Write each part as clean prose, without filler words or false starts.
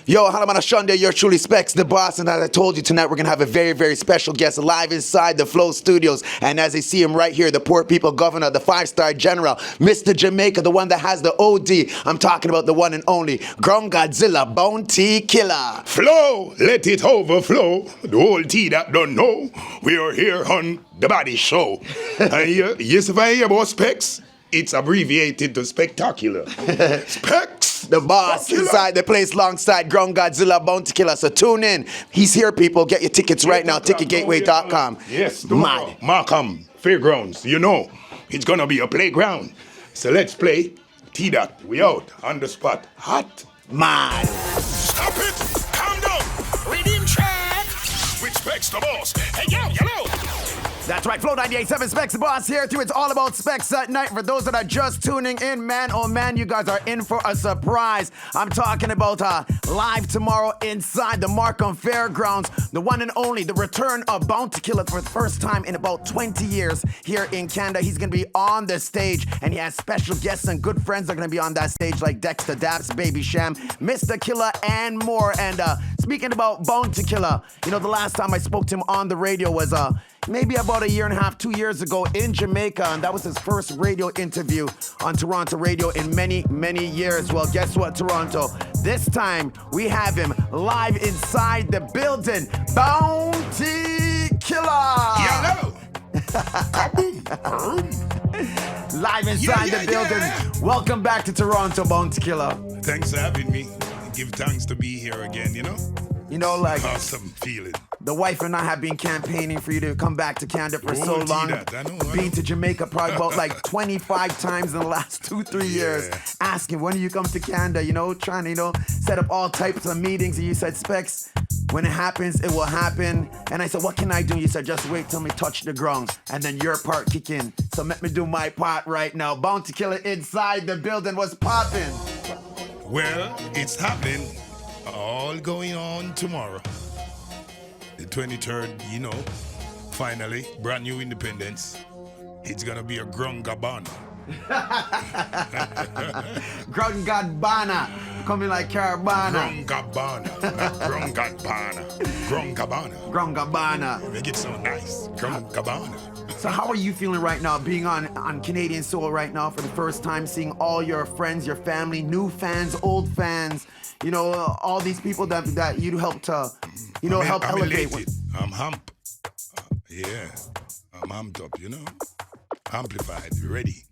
Yo, Halamana Shunday, you're truly Specs the Boss, and as I told you tonight, we're gonna have a very, very special guest live inside the Flow Studios. And as you see him right here, the Poor People Governor, the 5-star General, Mr. Jamaica, the one that has the OD. I'm talking about the one and only Ground Godzilla Bounty Killer. Flow, let it overflow. The whole tea that don't know, we are here on the Body Show. And yes, if I hear about Specs, it's abbreviated to Spectacular. Specs. The boss inside the place alongside Ground Godzilla Bounty Killer. So tune in. He's here, people. Get your tickets right now. Ticketgateway.com. Yes, mad. Markham Fairgrounds. You know, it's gonna be a playground. So let's play T-Dot. We out on the spot. Hot. Mad. Stop it! Calm down! Redeem check! With Specs the Boss. Hey, yo, hello! That's right, Flow 98.7 Specs the Boss here too. It's all about Specs at night. For those that are just tuning in, man, oh man, you guys are in for a surprise. I'm talking about live tomorrow inside the Markham Fairgrounds, the one and only, the return of Bounty Killer for the first time in about 20 years here in Canada. He's going to be on the stage, and he has special guests and good friends that are going to be on that stage, like Dexta Daps, Baby Cham, Mr. Killa, and more. And speaking about Bounty Killer, you know, the last time I spoke to him on the radio was maybe about a year and a half, 2 years ago in Jamaica, and that was his first radio interview on Toronto radio in many, many years. Well, guess what, Toronto? This time, we have him live inside the building, Bounty Killer! Yellow! Live inside the building. Welcome back to Toronto, Bounty Killer. Thanks for having me. Give thanks to be here again, you know? You know, like, awesome feeling. The wife and I have been campaigning for you to come back to Canada for so long. I know. Been to Jamaica probably about like 25 times in the last 2-3 years. Asking, when do you come to Canada? You know, trying to, you know, set up all types of meetings. And you said, Specs, when it happens, it will happen. And I said, what can I do? And you said, just wait till me touch the ground. And then your part kick in. So let me do my part right now. Bounty Killer inside the building was popping. Well, it's happening. All going on tomorrow. The 23rd, you know, finally, brand new independence. It's gonna be a Grungabana. Grungabana. Coming like Carabana. Grungabana. Not Grungabana. Grungabana. Grungabana. Make it so nice. Grungabana. So how are you feeling right now, being on Canadian soil right now for the first time, seeing all your friends, your family, new fans, old fans, you know, all these people that you helped to, you know, help I'm elevate. Elated. I'm hump. Yeah, I'm humped up, you know. Amplified, ready,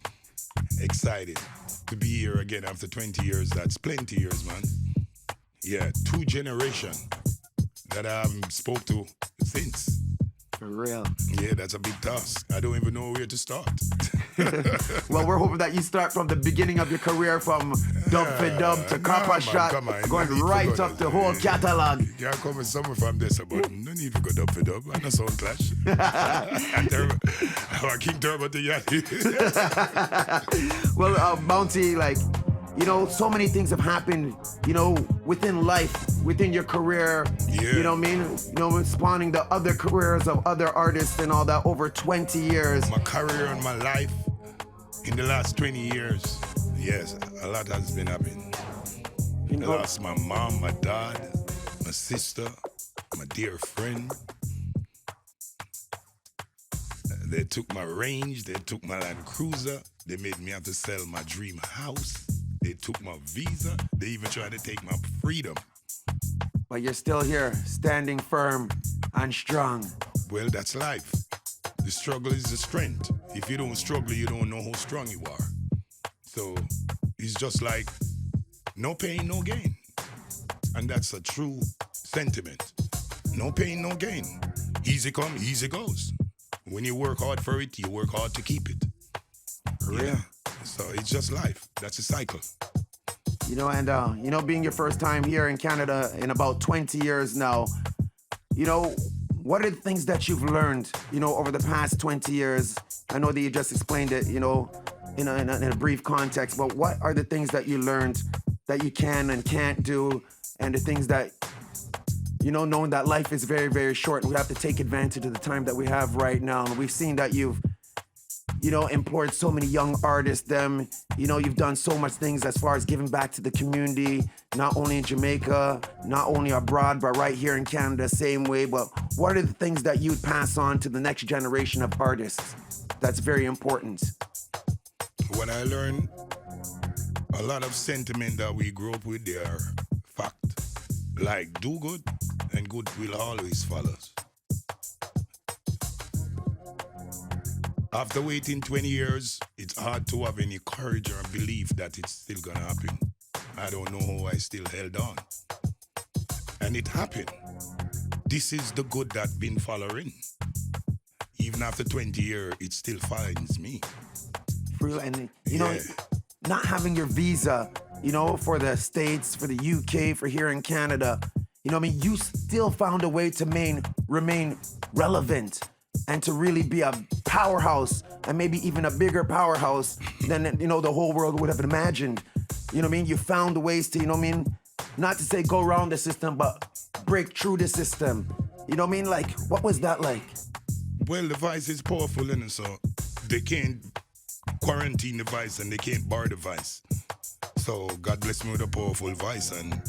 excited to be here again after 20 years. That's plenty years, man. Yeah, 2 generations that I haven't spoke to since. For real. Yeah, that's a big task. I don't even know where to start. Well, we're hoping that you start from the beginning of your career, from dub for dub to copper shot, going right up the whole catalog. You can't come with somewhere from this, but no need to go dub for dub. I'm not sound clash. King Turbo to Yachty. Well, Bounty, like, you know, so many things have happened, you know, within life, within your career, you know what I mean? You know, spawning the other careers of other artists and all that over 20 years. My career and my life in the last 20 years, yes, a lot has been happening. I lost my mom, my dad, my sister, my dear friend. They took my range, they took my Land Cruiser, they made me have to sell my dream house. They took my visa. They even tried to take my freedom. But you're still here, standing firm and strong. Well, that's life. The struggle is the strength. If you don't struggle, you don't know how strong you are. So it's just like no pain, no gain. And that's a true sentiment. No pain, no gain. Easy come, easy goes. When you work hard for it, you work hard to keep it. Yeah. So it's just life. That's a cycle. You know, and, you know, being your first time here in Canada in about 20 years now, you know, what are the things that you've learned, you know, over the past 20 years? I know that you just explained it, you know, in a brief context, but what are the things that you learned that you can and can't do, and the things that, you know, knowing that life is very, very short, and we have to take advantage of the time that we have right now. And we've seen that you've employed so many young artists. You've done so much things as far as giving back to the community, not only in Jamaica, not only abroad, but right here in Canada, same way. But what are the things that you'd pass on to the next generation of artists that's very important? What I learned, a lot of sentiment that we grew up with, they are fact. Like, do good, and good will always follow us. After waiting 20 years, it's hard to have any courage or belief that it's still gonna happen. I don't know how I still held on. And it happened. This is the good that been following. Even after 20 years, it still finds me. For real, and not having your visa, for the States, for the UK, for here in Canada, you still found a way to remain relevant and to really be a powerhouse, and maybe even a bigger powerhouse than, the whole world would have imagined. You found ways to, not to say go around the system, but break through the system. Like, what was that like? Well, the vice is powerful, and so they can't quarantine the vice and they can't bar the vice. So God bless me with a powerful vice, and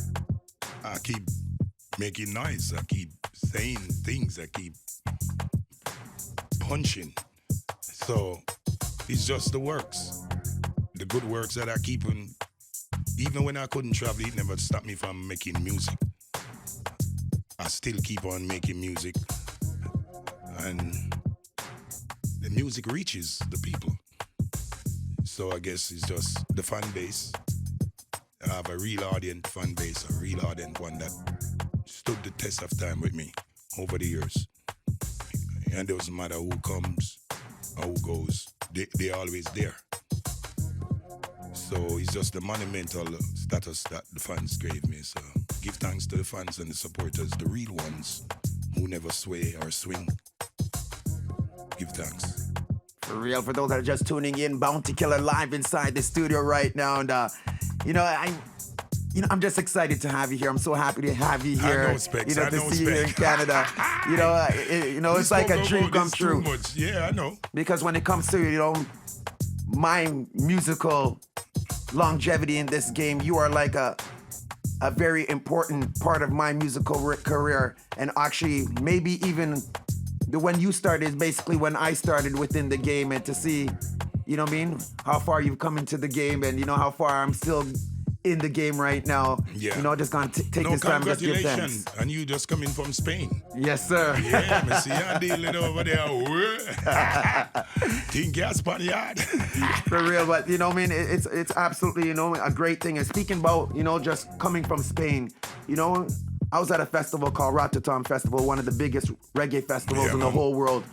I keep making noise. I keep saying things. I keep punching. So it's just the works. The good works that I keep on. Even when I couldn't travel, it never stopped me from making music. I still keep on making music. And the music reaches the people. So I guess it's just the fan base. I have a real ardent fan base, a real ardent one that stood the test of time with me over the years. And it doesn't matter who comes or who goes, they're always there. So it's just the monumental status that the fans gave me. So give thanks to the fans and the supporters, the real ones who never sway or swing. Give thanks. For real, for those that are just tuning in, Bounty Killer live inside the studio right now. And, I'm just excited to have you here. I'm so happy to have you here. I know, Specs. To see you here in Canada. It's like a dream come true. Yeah, I know. Because when it comes to, my musical longevity in this game, you are like a very important part of my musical career. And actually, maybe even when you started is basically when I started within the game, and to see, how far you've come into the game, and how far I'm still in the game right now. Yeah. Just gonna take this time to just give thanks. And you just coming from Spain. Yes, sir. Yeah, me see you dealing over there. Think you're Spaniard. For real, but it's absolutely, a great thing. And speaking about, just coming from Spain, I was at a festival called Rotterdam Festival, one of the biggest reggae festivals in the whole world.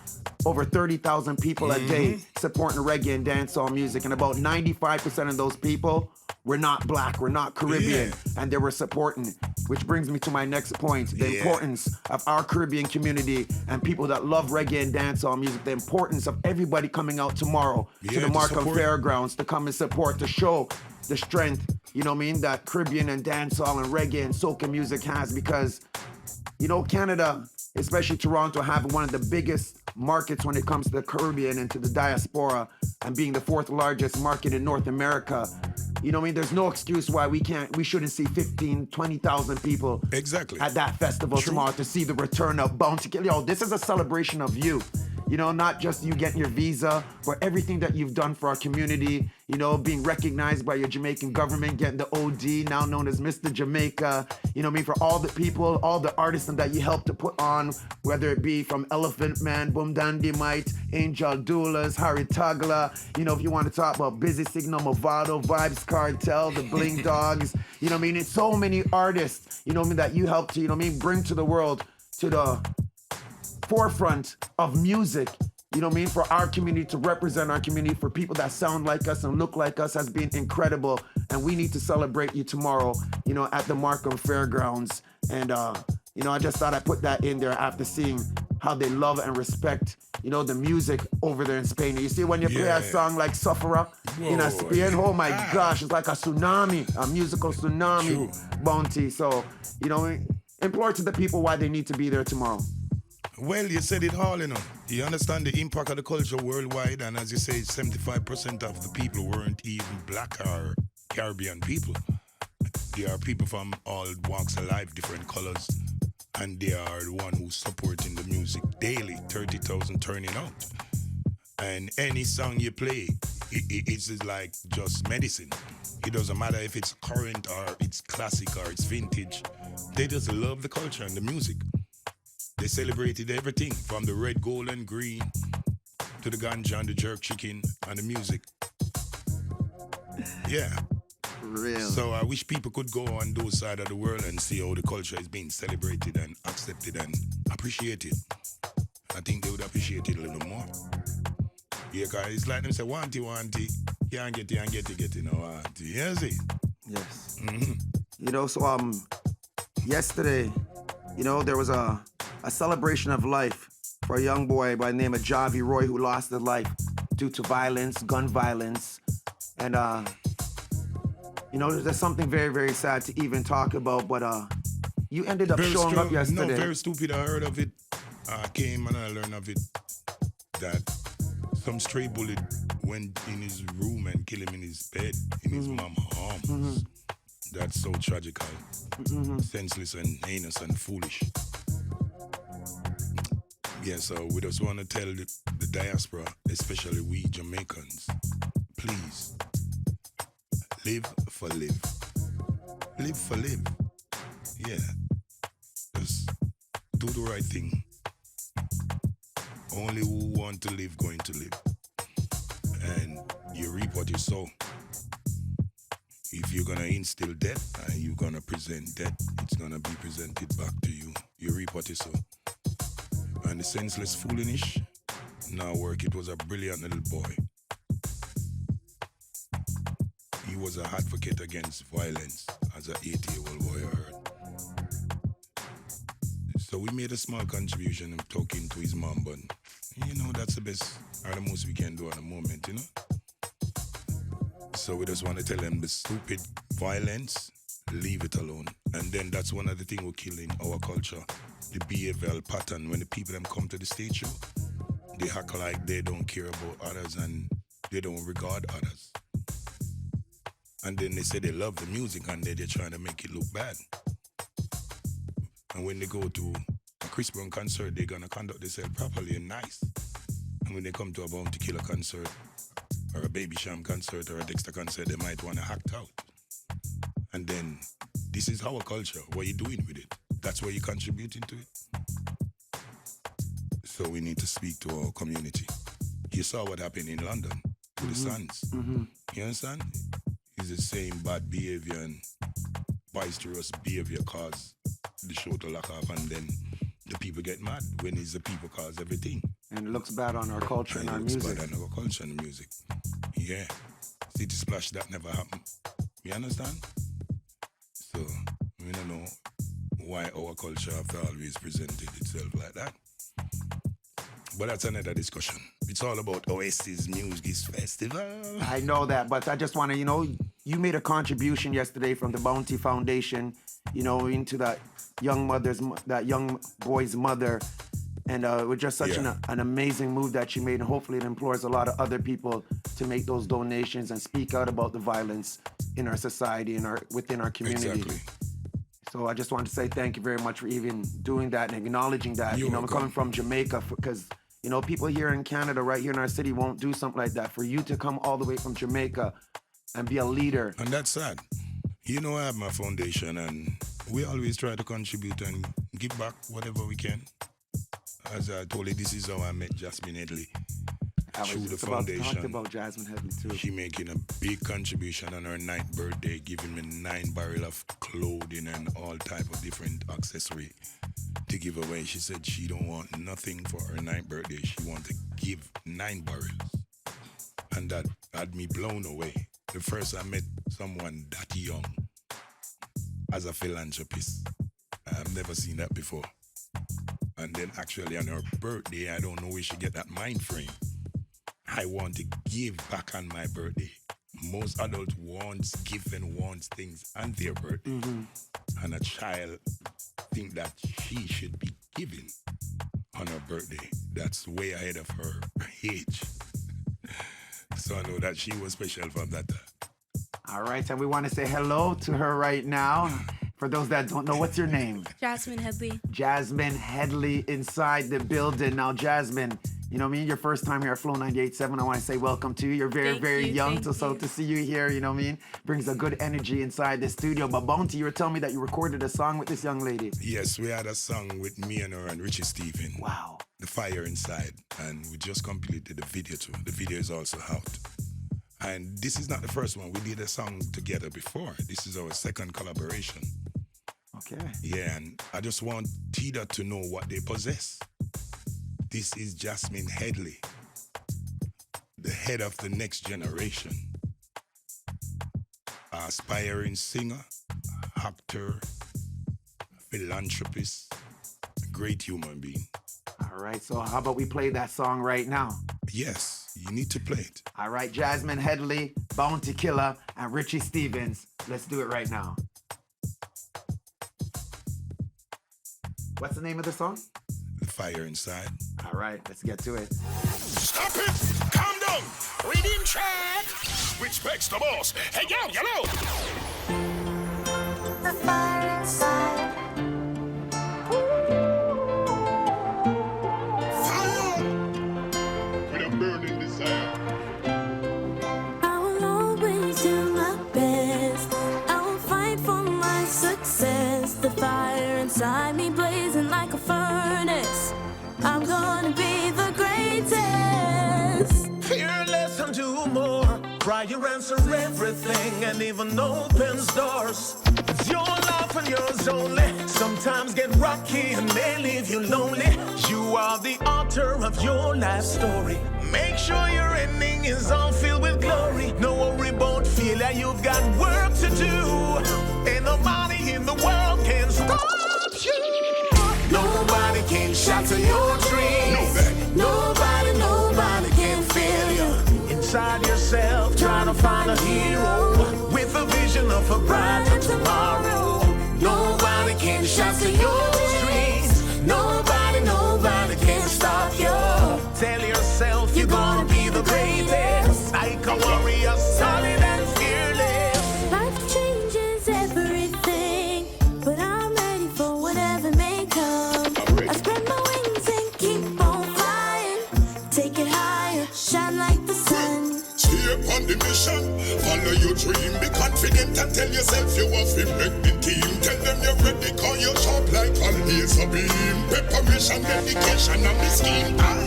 Over 30,000 people a day supporting reggae and dancehall music, and about 95% of those people were not black, were not Caribbean, and they were supporting. Which brings me to my next point, the importance of our Caribbean community and people that love reggae and dancehall music, the importance of everybody coming out tomorrow to the Markham Fairgrounds to come and support, to show the strength, that Caribbean and dancehall and reggae and soca music has, because, Canada, especially Toronto, have one of the biggest markets when it comes to the Caribbean and to the diaspora, and being the fourth largest market in North America. There's no excuse why we shouldn't see 15, 20,000 people exactly at that festival tomorrow to see the return of Bounty Killer. This is a celebration of you. Not just you getting your visa, but everything that you've done for our community, being recognized by your Jamaican government, getting the OD, now known as Mr. Jamaica, for all the people, all the artists that you helped to put on, whether it be from Elephant Man, Boom Dandy Mite, Angel Doulas, Harry Tagla, if you want to talk about Busy Signal, Movado, Vibes Cartel, the Bling Dogs, it's so many artists, that you helped to, bring to the world, to the forefront of music, for our community, to represent our community, for people that sound like us and look like us, has been incredible. And we need to celebrate you tomorrow, at the Markham Fairgrounds. And, I just thought I'd put that in there after seeing how they love and respect, the music over there in Spain. You see, when you play a song like Sufferer in Spain, oh my gosh, it's like a tsunami, a musical tsunami, Bounty. So, implore to the people why they need to be there tomorrow. Well, you said it all, you know. You understand the impact of the culture worldwide, and as you say, 75% of the people weren't even black or Caribbean people. They are people from all walks of life, different colors, and they are the one who's supporting the music daily, 30,000 turning out. And any song you play, it's like just medicine. It doesn't matter if it's current or it's classic or it's vintage. They just love the culture and the music. They celebrated everything from the red, gold, and green to the ganja and the jerk chicken and the music. Yeah. Real. So I wish people could go on those sides of the world and see how the culture is being celebrated and accepted and appreciated. I think they would appreciate it a little more. Yeah, cause it's like them say, wanty, can't get it, no wanty. You see? Yes. Mm-hmm. You know, so yesterday, you know, there was a celebration of life for a young boy by the name of Javi Roy who lost his life due to violence, gun violence. And, you know, there's something very, very sad to even talk about, but you ended up showing up yesterday. No, very stupid. I heard of it. I came and I learned of it that some stray bullet went in his room and killed him in his bed, in his mom's arms. Mm-hmm. That's so tragical, senseless and heinous and foolish. Yeah, so we just want to tell the diaspora, especially we Jamaicans, please, live for live. Live for live. Yeah. Just do the right thing. Only who want to live going to live. And you reap what you sow. If you're going to instill death and you're going to present death, it's going to be presented back to you. You reap what you sow. And the senseless foolish now work. It was a brilliant little boy. He was an advocate against violence as an 8-year-old boy, I heard. So we made a small contribution in talking to his mom, but you know, that's the best or the most we can do at the moment, you know? So we just want to tell them the stupid violence, leave it alone. And then that's one of the things we're killing our culture. The behavioral pattern. When the people them come to the stage show, they act like they don't care about others and they don't regard others. And then they say they love the music and they're trying to make it look bad. And when they go to a Chris Brown concert, they're gonna conduct themselves properly and nice. And when they come to a Bounty Killer concert, or a Baby Cham concert, or a Dexter concert, they might wanna act out. And then, this is our culture. What are you doing with it? That's where you're contributing to it. So we need to speak to our community. You saw what happened in London with the Sons. Mm-hmm. You understand? It's the same bad behavior and boisterous behavior cause the show to lock off, and then the people get mad when it's the people cause everything. And it looks bad on our culture and our music. It looks bad on our culture and music. Yeah. City Splash, that never happened. You understand? So, we don't know why our culture have always presented itself like that. But that's another discussion. It's all about Oasis Music Festival. I know that, but I just want to, you know, you made a contribution yesterday from the Bounty Foundation, you know, into that young boy's mother. And it was just such an amazing move that you made. And hopefully it implores a lot of other people to make those donations and speak out about the violence in our society and within our community. Exactly. So I just want to say thank you very much for even doing that and acknowledging that. You're I'm welcome. coming from Jamaica because, you know, people here in Canada, right here in our city, won't do something like that. For you to come all the way from Jamaica and be a leader. And that's sad. You know, I have my foundation and we always try to contribute and give back whatever we can. As I told you, this is how I met Jasmine Headley. Through the foundation. Talked about Jasmine Headley too. She making a big contribution on her 9th birthday, giving me 9 barrels of clothing and all type of different accessory to give away. She said she don't want nothing for her 9th birthday. She want to give 9 barrels. And that had me blown away. The first I met someone that young as a philanthropist. I've never seen that before. And then actually on her birthday, I don't know where she get that mind frame. I want to give back on my birthday. Most adults wants gift and wants things on their birthday. Mm-hmm. And a child think that she should be giving on her birthday. That's way ahead of her age. So I know that she was special from that time. All right, and we want to say hello to her right now. For those that don't know, what's your name? Jasmine Headley. Jasmine Headley inside the building. Now, Jasmine, you know what I mean? Your first time here at Flow 98.7. I want to say welcome to you. You're very young, so to see you here, you know what I mean? Brings a good energy inside the studio. But Bounty, you were telling me that you recorded a song with this young lady. Yes, we had a song with me and her and Richie Stephen. Wow. The Fire Inside. And we just completed the video too. The video is also out. And this is not the first one. We did a song together before. This is our second collaboration. Okay. Yeah, and I just want Tida to know what they possess. This is Jasmine Headley, the head of the next generation. Aspiring singer, actor, philanthropist, great human being. All right, so how about we play that song right now? Yes, you need to play it. All right, Jasmine Headley, Bounty Killa, and Richie Stevens. Let's do it right now. What's the name of the song? The Fire Inside. All right, let's get to it. Stop it! Calm down! Reading track! Which begs the boss? Hey, yo! The fire inside. Fire! With a burning desire. I will always do my best. I will fight for my success. The fire inside me blazing like a furnace. I'm gonna be the greatest. Fearless and do more. Prayer answer everything and even opens doors. It's your life and yours only. Sometimes get rocky and may leave you lonely. You are the author of your life story. Make sure your ending is all filled with glory. No worry about failure, you've got work to do. Ain't nobody in the world can stop you. Nobody can shatter your dreams. Nobody can fail you. Inside yourself, trying to find a hero with a vision of a brighter tomorrow. Nobody can shatter your dreams. Nobody can stop you. Tell yourself you're gonna be the greatest. Like a warrior, solid and fearless. Life changes everything, but I'm ready for whatever may come. I spread my wings and keep on flying. Take it higher, shine like the sun. Stay upon the mission, follow your dream. Be confident and tell yourself you have to make the team. Tell them you're ready, call you sharp like a laser beam. Preparation, dedication, and the scheme. I'll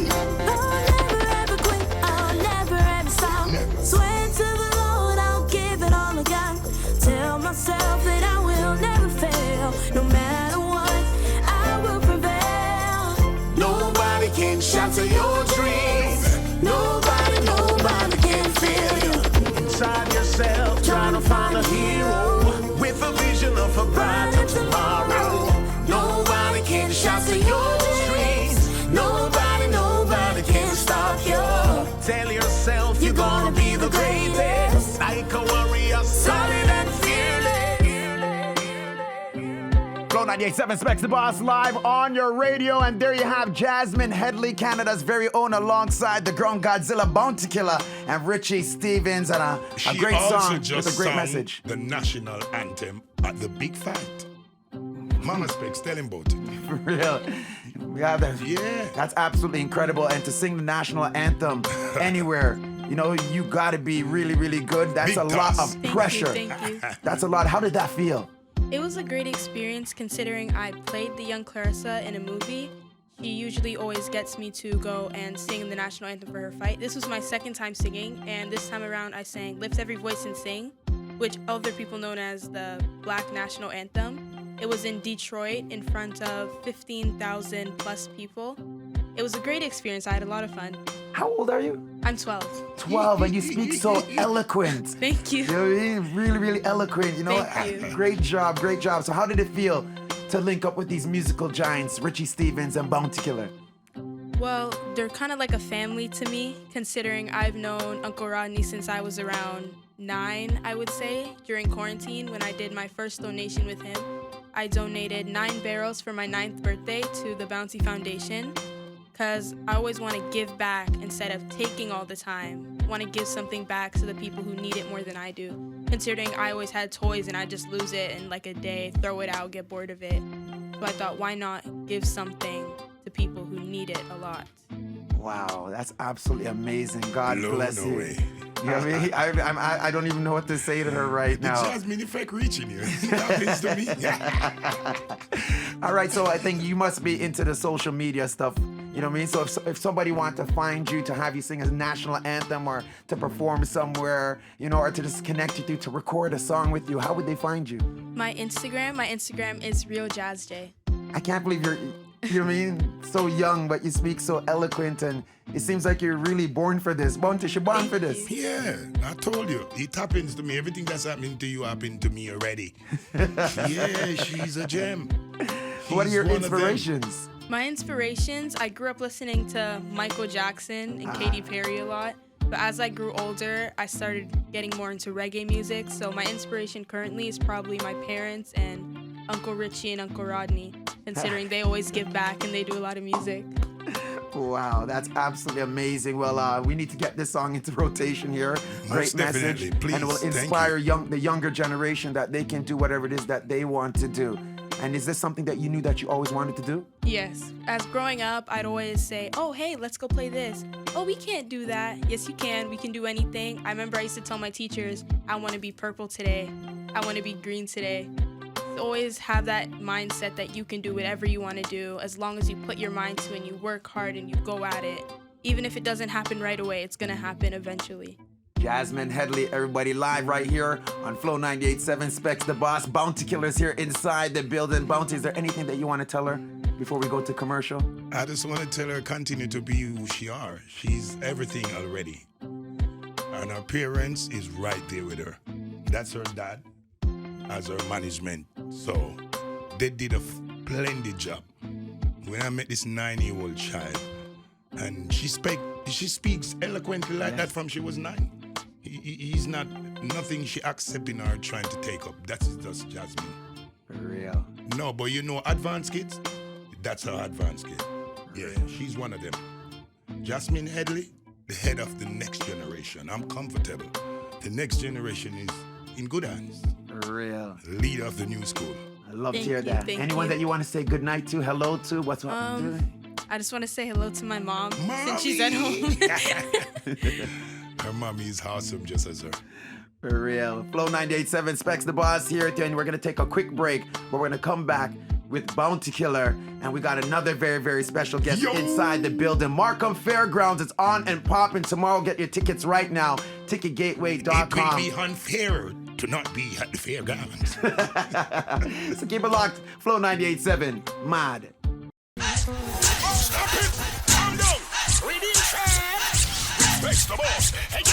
never ever quit, I'll never ever stop. Swear to the Lord, I'll give it all I got. Tell myself that I will never fail. No matter what, I will prevail. Nobody can shatter your dreams. Nobody can feel you. Inside yourself, trying to find a hero with a vision of a brighter tomorrow. Nobody can shatter your dreams. Nobody can stop you. Tell yourself you're gonna be the greatest. Like a warrior, solid and fearless. Flow 98.7 Specs the Boss live on your radio. And there you have Jasmine Headley, Canada's very own, alongside the grown Godzilla Bounty Killa and Richie Stevens. And a She great also song just with a great sang message. the national anthem at the big fight. Mama Specs, tell him about it. For real. We have that. Yeah. That's absolutely incredible. And to sing the national anthem anywhere, you know, you gotta be really good. That's Big a lot task. of pressure. Thank you. That's a lot. How did that feel? It was a great experience considering I played the young Clarissa in a movie. She usually always gets me to go and sing the national anthem for her fight. This was my second time singing, and this time around I sang Lift Every Voice and Sing, which other people known as the Black National Anthem. It was in Detroit in front of 15,000 plus people. It was a great experience. I had a lot of fun. How old are you? I'm 12. 12, and you speak so eloquent. Thank you. You know what I mean? Really eloquent. You know, Thank you. Great job. So how did it feel to link up with these musical giants, Richie Stevens and Bounty Killa? Well, they're kind of like a family to me, considering I've known Uncle Rodney since I was around 9, I would say, during quarantine when I did my first donation with him. I donated 9 barrels for my 9th birthday to the Bounty Foundation. because I always want to give back instead of taking all the time. I want to give something back to the people who need it more than I do. Considering I always had toys and I just lose it in like a day, throw it out, get bored of it. So I thought, why not give something to people who need it a lot? Wow, that's absolutely amazing. God Blown bless you. away. You know what I mean? I don't even know what to say to her right The now. Jasmine effect reaching you. That happens to me. All right, so I think you must be into the social media stuff. You know what I mean? So if somebody wanted to find you to have you sing a national anthem or to perform somewhere, you know, or to just connect with you to record a song with you, how would they find you? My Instagram is Real Jazz J. I can't believe you know what I mean? So young, but you speak so eloquent, and it seems like you're really born for this. You're born for this. Yeah, I told you. It happens to me. Everything that's happening to you happened to me already. Yeah, she's a gem. What are She's your one of them. inspirations? My inspirations, I grew up listening to Michael Jackson and Katy Perry a lot. But as I grew older, I started getting more into reggae music. So my inspiration currently is probably my parents and Uncle Richie and Uncle Rodney, considering they always give back and they do a lot of music. Wow, that's absolutely amazing. Well, we need to get this song into rotation here. Great Most message. definitely. Please, and it will thank inspire the younger generation that they can do whatever it is that they want to do. And is this something that you knew that you always wanted to do? Yes. As growing up, I'd always say, oh, hey, let's go play this. Oh, we can't do that. Yes, you can. We can do anything. I remember I used to tell my teachers, I want to be purple today. I want to be green today. Always have that mindset that you can do whatever you want to do as long as you put your mind to it and you work hard and you go at it. Even if it doesn't happen right away, it's going to happen eventually. Jasmine, Headley, everybody live right here on Flow 98.7, Specs the Boss. Bounty Killer's here inside the building. Bounty, is there anything that you want to tell her before we go to commercial? I just want to tell her continue to be who she are. She's everything already. And her parents is right there with her. That's her dad as her management. So they did a splendid job. When I met this 9-year-old child, and she speaks eloquently like that from she was 9. He's not nothing she accepting or trying to take up. That's just Jasmine. For real. No, but you know, advanced kids, that's her advanced kid. Yeah, she's one of them. Jasmine Headley, the head of the next generation. I'm comfortable. The next generation is in good hands. For real. Leader of the new school. I love to Thank hear you, that. thank Anyone you. that you want to say good night to, hello to? What's up? I just want to say hello to my mom Mommy. since she's at home. Her mommy is awesome just as her. For real. Flow 98.7, Specs the Boss here, and we're going to take a quick break, but we're going to come back with Bounty Killer, and we got another very, very special guest inside the building. Markham Fairgrounds, it's on and popping tomorrow. Get your tickets right now, ticketgateway.com. It will be unfair to not be at the fairgrounds. So keep it locked. Flow 98.7, mad. Stop it! Calm down! Specs the Boss! Hey, yo!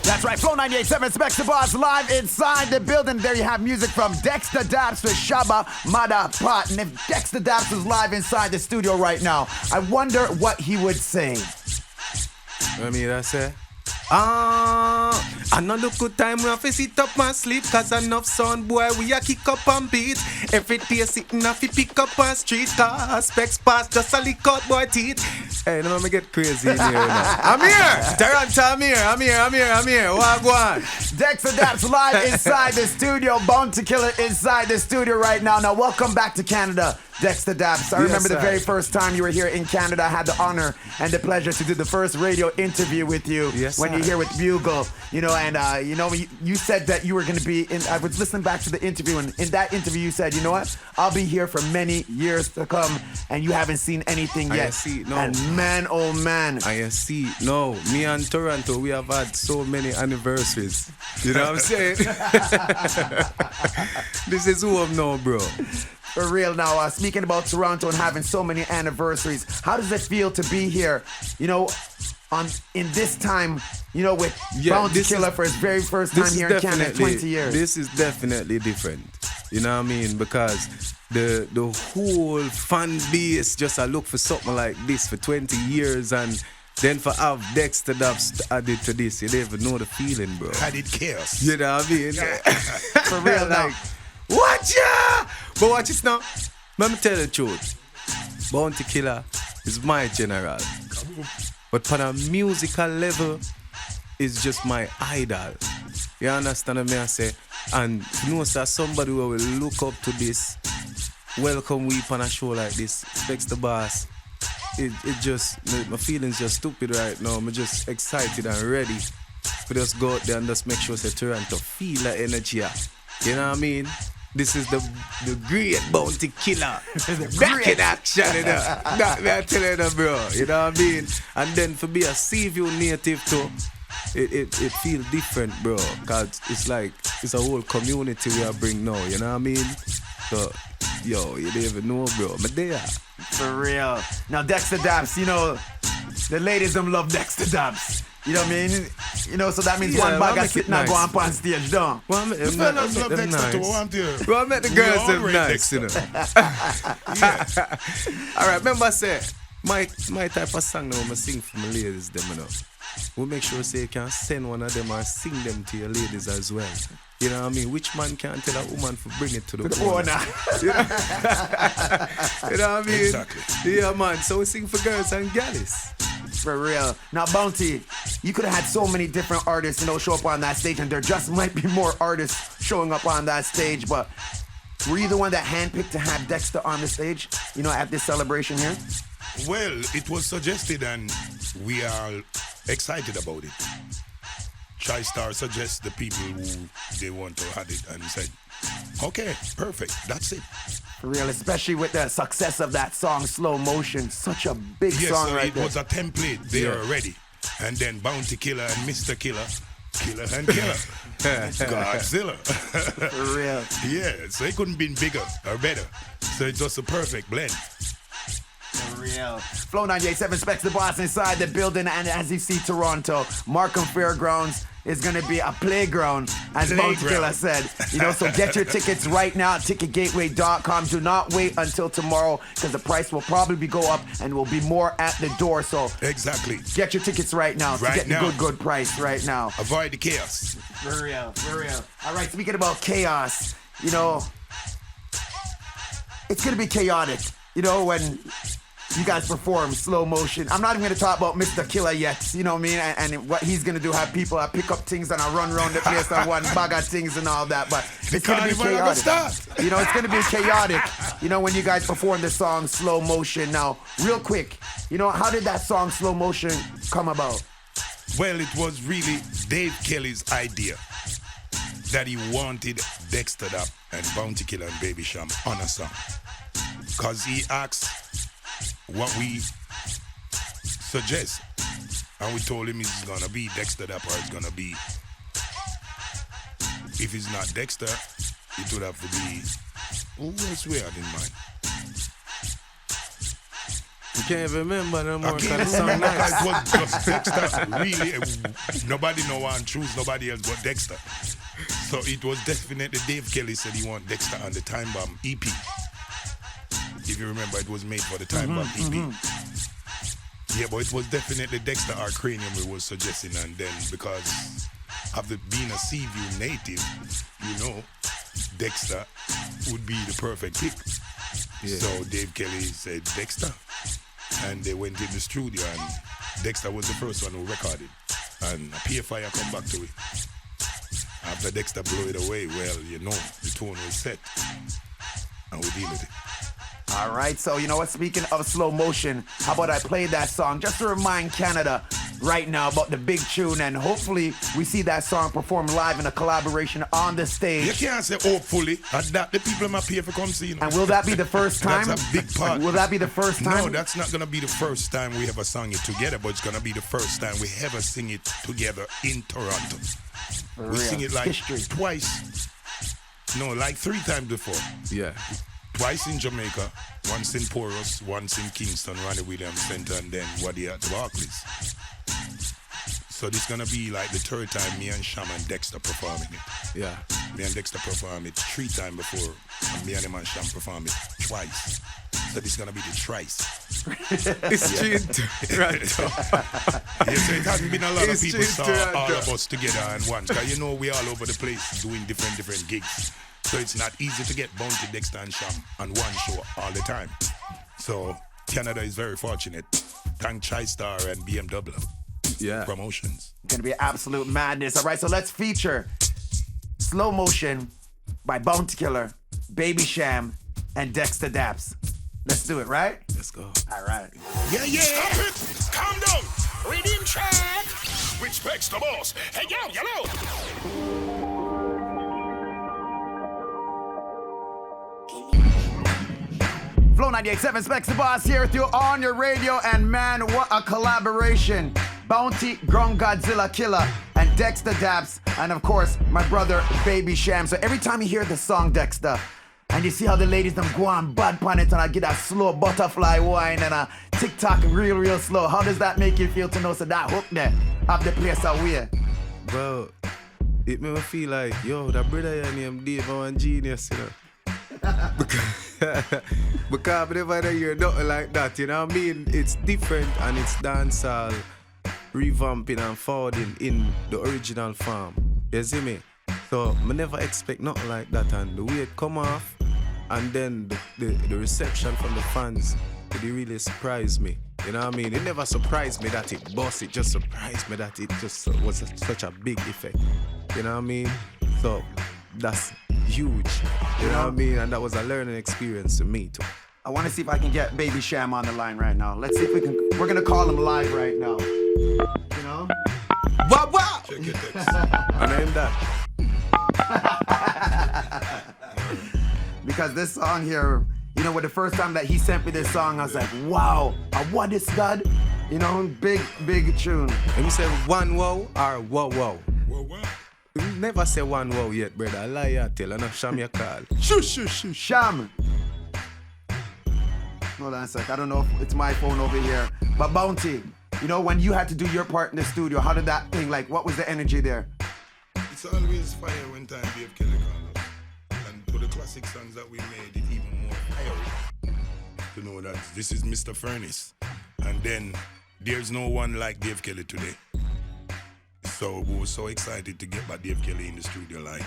That's right, Flow 98.7, Specs the Boss, live inside the building. There you have music from Dexta Daps with Shabba Mada Pot. And if Dexta Daps was live inside the studio right now, I wonder what he would say. I mean, I say, another good time we have to sit up and sleep, cause enough sound boy we a kick up and beat. Every day sitting off fi pick up on street, cause Specs pass just a lick out boy teeth. Hey, no me get crazy in here now. I'm here, Toronto, I'm here. What go on? Dexter Daps live inside the studio. Bounty Killer inside the studio right now. Now, welcome back to Canada, Dexter Daps. I remember the very first time you were here in Canada. I had the honor and the pleasure to do the first radio interview with you when you're here with Bugle. You know, and you said that you were going to be in. I was listening back to the interview, and in that interview, you said, you know what? I'll be here for many years to come, and you haven't seen anything yet. I see, no. And man, oh man. I see. No, me and Toronto, we have had so many anniversaries. You know what I'm saying? This is home now, bro. For real now, speaking about Toronto and having so many anniversaries, how does it feel to be here, you know, in this time, you know, with Bounty Killer for his very first time here in Canada in 20 years? This is definitely different. You know what I mean? Because the whole fan base just look for something like this for 20 years, and then for have Dexter Daps added to this, you don't even know the feeling, bro. Added chaos. You know what I mean? For real now. Like, what ya? But watch this now. Let me tell you the truth. Bounty Killer is my general. But on a musical level, is just my idol. You understand what I say? And you know, sir, somebody who will look up to this, welcome we on a show like this, SPEXDABOSS. It just, my feelings just stupid right now. I'm just excited and ready for just go out there and just make sure say Toronto feel that energy. You know what I mean? This is the great bounty killer. Back in action, you know. That me I tell you, bro. You know what I mean? And then for be a Seaview native too, it feels different, bro. Cause it's like it's a whole community we are bring now. You know what I mean? So, yo, you don't even know, bro. I'm there. For real. Now, Dexta Daps, you know, the ladies them love Dexta Daps. You know what I mean? You know, so that means one bag of sitting and go up on stage, don't? Well, The fellas love Dexter too, want you? Well, I met the girls them nice, Dexter. you know. All right, remember I said, my type of song now, I sing for my ladies, them, you know. We'll make sure say you can send one of them or sing them to your ladies as well. You know what I mean? Which man can tell a woman to bring it to the owner? You know what I mean? Exactly. Yeah, man. So we sing for girls and galleys. For real. Now, Bounty, you could have had so many different artists, you know, show up on that stage, and there just might be more artists showing up on that stage, but were you the one that handpicked to have Dexter on the stage, you know, at this celebration here? Well, it was suggested and we are excited about it. TriStar suggests the people who they want to have it and said, okay, perfect, that's it. For real, especially with the success of that song, Slow Motion. Such a big song so right it there. was a template there already. And then Bounty Killer and Mr. Killer, Killer and Killer, Godzilla. For real. Yeah, so it couldn't be bigger or better. So it's just a perfect blend. For real. Flow 98.7 SPEXDABOSS inside the building, and as you see Toronto, Markham Fairgrounds is going to be a playground, as Bounty Killer said. You know, so get your tickets right now at ticketgateway.com. Do not wait until tomorrow, because the price will probably go up and will be more at the door. So Exactly. get your tickets right now to Right get now. the good price right now. Avoid the chaos. For real, for real. All right, speaking about chaos, you know, it's going to be chaotic, you know, when you guys perform Slow Motion. I'm not even going to talk about Mr. Killer yet, you know what I mean? And what he's going to do, have people pick up things and run around the place on one bag of things and all that. But it's going to be chaotic. You know, it's going to be chaotic, you know, when you guys perform the song Slow Motion. Now, real quick, you know, how did that song Slow Motion come about? Well, it was really Dave Kelly's idea that he wanted Dexta Daps and Bounty Killa and Baby Cham on a song. Because he asked what we suggest. And we told him it's gonna be Dexta Daps or it's gonna be, if it's not Dexter, it would have to be, who else we had in mind? You can't even remember no more. I can't remember because it was just Dexter. Really, nobody know one choose nobody else but Dexter. So it was definitely Dave Kelly said he want Dexter on the Time Bomb EP. If you remember, it was made for the Time Bomb EP. Yeah, but it was definitely Dexter our cranium we was suggesting, and then because of being a Seaview native, you know, Dexter would be the perfect pick. Yeah. So Dave Kelly said Dexter, and they went in the studio, and Dexter was the first one who recorded, and a PFI come back to it. After Dexter blew it away, well, you know, the tone was set, and we deal with it. All right, so you know what? Speaking of Slow Motion, how about I play that song just to remind Canada right now about the big tune, and hopefully we see that song performed live in a collaboration on the stage. You can't say hopefully, that the people in my PFI come see. You know. And will that be the first time? That's a big part. Will that be the first time? No, that's not gonna be the first time we ever sung it together, but it's gonna be the first time we ever sing it together in Toronto. For We real. sing it like History. twice. No, like 3 times before. Yeah. Twice in Jamaica, once in Porus, once in Kingston, Ronnie Williams Center, and then Wadi at the Barclays. So this gonna be like the 3rd time me and Sham and Dexter performing it. Yeah. Me and Dexter perform it 3 times before, and me and him and Sham perform it twice. So this gonna be the thrice. It's true. Right. Yeah, so it hasn't been a lot of It's people true, saw Toronto. all of us together at once. Because you know we all over the place doing different gigs. So it's not easy to get Bounty, Dexter and Sham on one show all the time. So Canada is very fortunate. Thank TriStar and BMW Yeah. Promotions. Gonna be absolute madness. All right, so let's feature Slow Motion by Bounty Killer, Baby Cham, and Dexta Daps. Let's do it, right? Let's go. All right. Yeah, yeah. Stop it! Calm down! Redeem track! Which specs the boss? Hey, yo, yellow! Flow 98.7 Specs the Boss here with you on your radio, and man, what a collaboration. Bounty, Ground Godzilla Killer, and Dexta Daps, and of course, my brother, Baby Cham. So every time you hear the song, Dexter, and you see how the ladies them go on bad pan it and I get that slow butterfly wine and a tick-tock real slow, how does that make you feel to know so that hook there of the place away? Well, it made me feel like, yo, that brother here named Dave, I'm a genius, you know. because whenever I hear nothing like that, you know what I mean? It's different and it's dancehall, revamping and forwarding in the original form. You see me? So I never expect nothing like that, and the way it come off and then the reception from the fans, it really surprised me. You know what I mean? It never surprised me that it bust, it just surprised me that it just was such a big effect. You know what I mean? So that's huge. You know what I mean? And that was a learning experience to me too. I want to see if I can get Baby Cham on the line right now. Let's see if we can. We're gonna call him live right now. You know? Wow, wow! Check your text. I named that. Because this song here, you know, with the first time that he sent me this song, I was like, wow, what is God? You know, big tune. Let me say one wow or wow wow. Well, well. You never say one wow yet, brother. I lie you tell, I know Sham you call. Shush. Sham. Hold on a sec. I don't know if it's my phone over here. But Bounty, you know, when you had to do your part in the studio, how did that thing, like, what was the energy there? It's always fire when time Dave Kelly called us. And to the classic songs that we made, it even more fiery. To know that this is Mr. Furnace. And then there's no one like Dave Kelly today. So we were so excited to get back Dave Kelly in the studio live.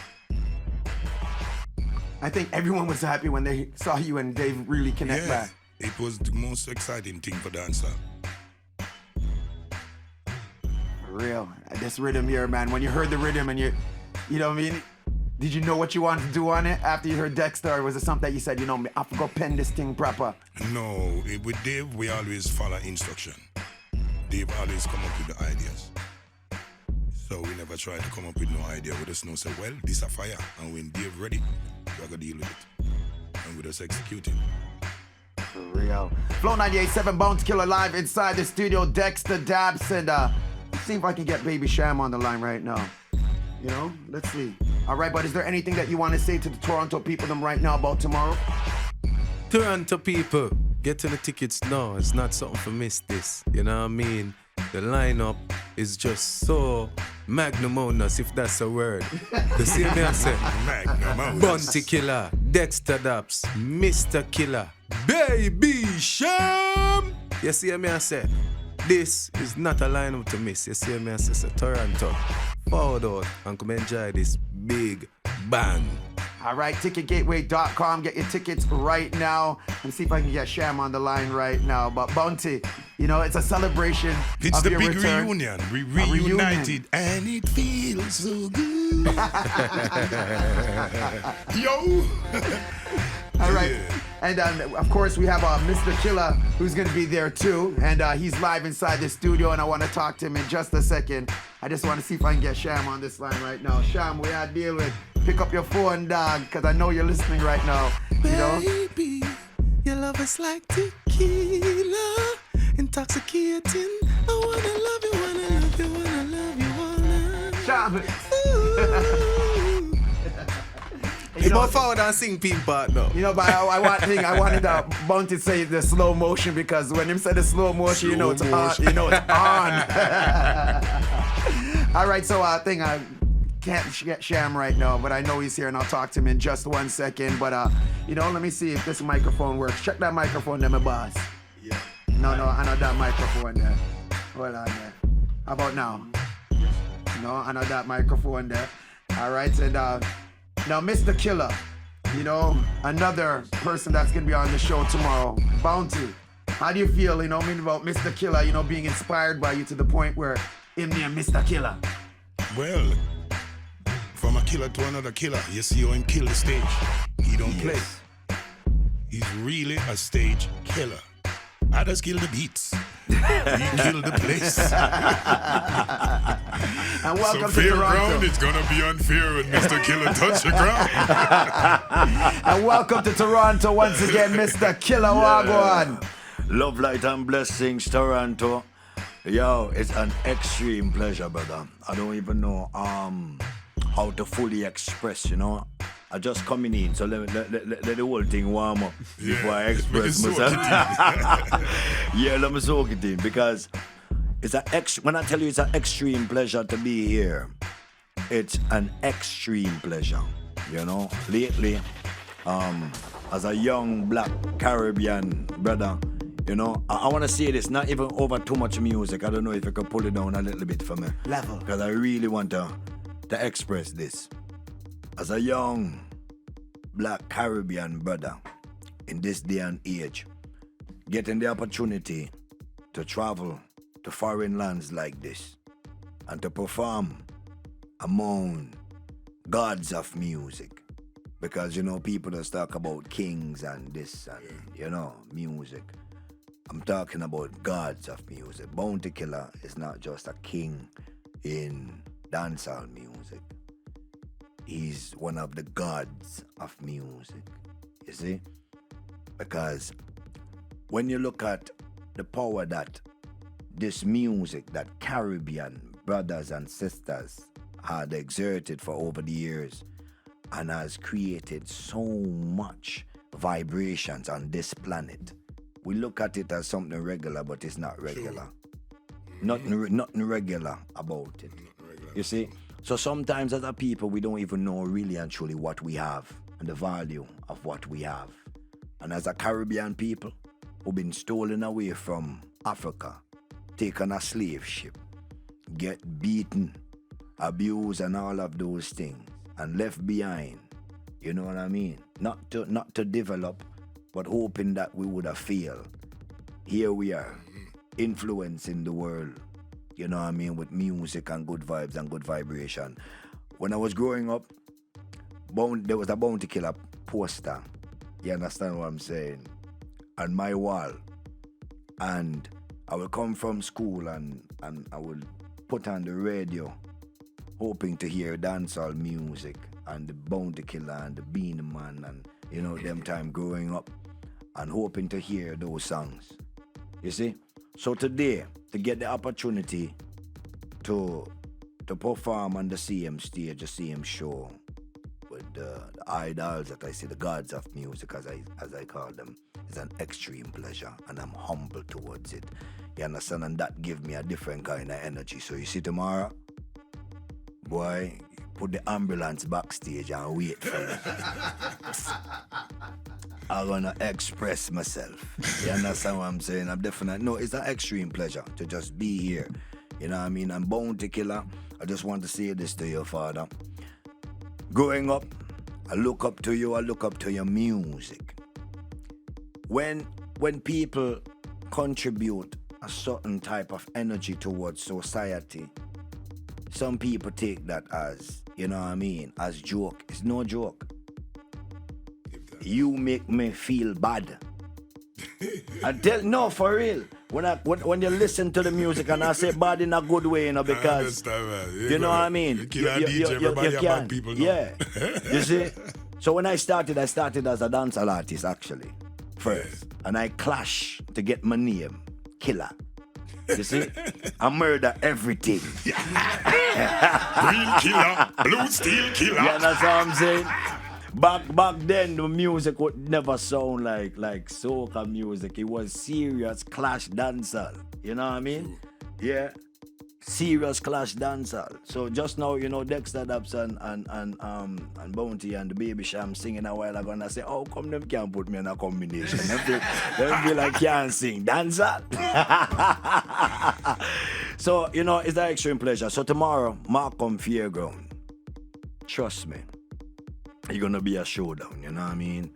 I think everyone was happy when they saw you and Dave really connect back. It was the most exciting thing for dancer. For real. This rhythm here, man, when you heard the rhythm and you know what I mean? Did you know what you wanted to do on it after you heard Dexter, or was it something that you said, you know, I forgot pen this thing proper? No, with Dave, we always follow instruction. Dave always come up with the ideas. So we never try to come up with no idea. We just know, say, well, this a fire. And when Dave ready, we're going to deal with it. And we just execute it. For real. Flow 98.7 Bounty Killer live inside the studio. Dexta Daps, and see if I can get Baby Cham on the line right now. You know, let's see. All right, but is there anything that you want to say to the Toronto people them right now about tomorrow? Toronto people, get to the tickets now. It's not something to miss this. You know what I mean? The lineup is just so magnanimous, if that's a word. You see me I say? Magnanimous. Bounty Killer, Dexter Daps, Mr. Killer, Baby Cham. You see me I say? This is not a lineup to miss. You see me I say? So Toronto, forward out and come enjoy this big bang. All right, ticketgateway.com. Get your tickets right now. And see if I can get Sham on the line right now. But Bounty, you know, it's a celebration It's of the your big return. reunion. We reunion. reunited and it feels so good. Yo! All right. Yeah. And of course, we have Mr. Killer who's going to be there too. And he's live inside the studio, and I want to talk to him in just a second. I just want to see if I can get Sham on this line right now. Sham, we are deal with. Pick up your phone, dog, because I know you're listening right now. You know? Baby, your love is like tequila, intoxicating. I wanna love you, wanna love you, wanna love you, wanna. Sham. You go forward and sing Pin part now. You know, but I wanted Bounty to say the slow motion, because when him said the slow motion, you know it's on. You know it's on. All right, so I think I can't get Sham right now, but I know he's here, and I'll talk to him in just 1 second. But you know, let me see if this microphone works. Check that microphone there, my boss. Yeah. No, I know that microphone there. Hold on there. How about now? No, I know that microphone there. All right, and now Mr. Killer, you know, another person that's gonna be on the show tomorrow. Bounty, How do you feel, you know, about Mr. Killa, you know, being inspired by you to the point where him named Mr. Killa? Well, from a killer to another killer, you see how him kill the stage. He don't play. He's really a stage killer. I just kill the beats. He killed the place. And welcome so to fair Toronto. ground, it's gonna be unfair when Mr. Killer touch the ground. And welcome to Toronto once again, Mr. Killa Wagwan. Love, light, and blessings, Toronto. Yo, it's an extreme pleasure, brother. I don't even know how to fully express, you know. I just coming in, so let the whole thing warm up before I express myself. Yeah, let me soak it in, because it's when I tell you it's an extreme pleasure to be here, it's an extreme pleasure, you know. Lately, as a young black Caribbean brother, you know, I want to say this, not even over too much music. I don't know if you could pull it down a little bit for me. Level. Because I really want to express this. As a young black Caribbean brother in this day and age, getting the opportunity to travel to foreign lands like this and to perform among gods of music. Because, you know, people just talk about kings and this and, you know, music. I'm talking about gods of music. Bounty Killer is not just a king in dancehall music. He's one of the gods of music, you see? Because when you look at the power that this music, that Caribbean brothers and sisters had exerted for over the years and has created so much vibrations on this planet, we look at it as something regular, but it's not regular. Nothing regular about it. You see? So sometimes as a people, we don't even know really and truly what we have and the value of what we have. And as a Caribbean people who've been stolen away from Africa, taken a slave ship, get beaten, abused and all of those things, and left behind, you know what I mean? Not to develop, but hoping that we would have failed. Here we are, influencing the world, you know what I mean, with music and good vibes and good vibration. When I was growing up, there was a Bounty Killer poster, you understand what I'm saying, on my wall. And I would come from school and I would put on the radio, hoping to hear dancehall music and the Bounty Killer and the Beanie Man and, you know, them time growing up, and hoping to hear those songs. You see? So today, to get the opportunity to perform on the same stage, the same show with the idols that I see, the gods of music as I call them, is an extreme pleasure, and I'm humble towards it. You understand? And that gives me a different kind of energy. So you see tomorrow, boy, put the ambulance backstage and wait for me. I'm gonna express myself. You understand what I'm saying? I'm definitely, no, it's an extreme pleasure to just be here. You know what I mean? I'm Bounty Killer. I just want to say this to your father. Growing up, I look up to you, I look up to your music. When people contribute a certain type of energy towards society, some people take that as, you know what I mean, as joke. It's no joke. You make me feel bad. No, for real. When you listen to the music and I say bad in a good way, you know, because you know what I mean. You can. People know. Yeah. You see. So when I started as a dancehall artist actually first, and I clash to get my name, Killer. You see, I murder everything. Green killer, blue steel killer. Yeah, that's what I'm saying. Back then, the music would never sound like soca music. It was serious clash dancehall. You know what I mean? Yeah. Serious clash dancehall. So just now, you know, Dexta Daps and Bounty and the Baby Cham singing a while ago, and I say, how come them can't put me in a combination? Them feel like can't sing dancehall. So, you know, it's an extreme pleasure. So tomorrow, Markham Fairground. Trust me. It's gonna be a showdown, you know what I mean?